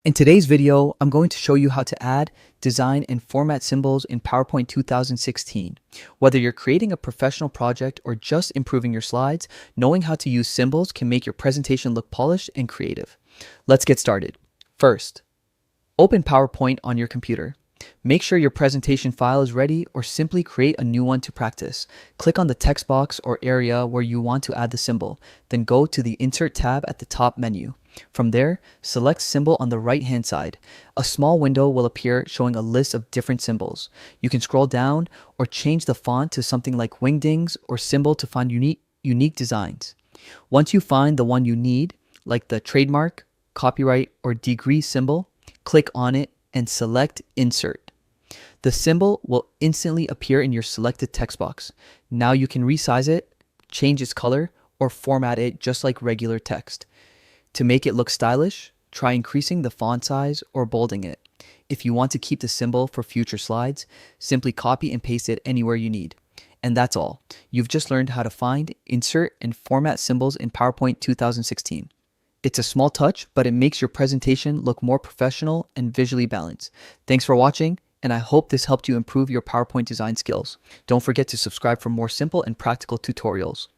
In today's video, I'm going to show you how to add, design, and format symbols in PowerPoint 2016. Whether you're creating a professional project or just improving your slides, knowing how to use symbols can make your presentation look polished and creative. Let's get started. First, open PowerPoint on your computer. Make sure your presentation file is ready or simply create a new one to practice. Click on the text box or area where you want to add the symbol, then go to the Insert tab at the top menu. From there, select Symbol on the right-hand side. A small window will appear showing a list of different symbols. You can scroll down or change the font to something like Wingdings or Symbol to find unique designs. Once you find the one you need, like the trademark, copyright, or degree symbol, click on it and select Insert. The symbol will instantly appear in your selected text box. Now you can resize it, change its color, or format it just like regular text. To make it look stylish, try increasing the font size or bolding it. If you want to keep the symbol for future slides, simply copy and paste it anywhere you need. And that's all. You've just learned how to find, insert, and format symbols in PowerPoint 2016. It's a small touch, but it makes your presentation look more professional and visually balanced. Thanks for watching, and I hope this helped you improve your PowerPoint design skills. Don't forget to subscribe for more simple and practical tutorials.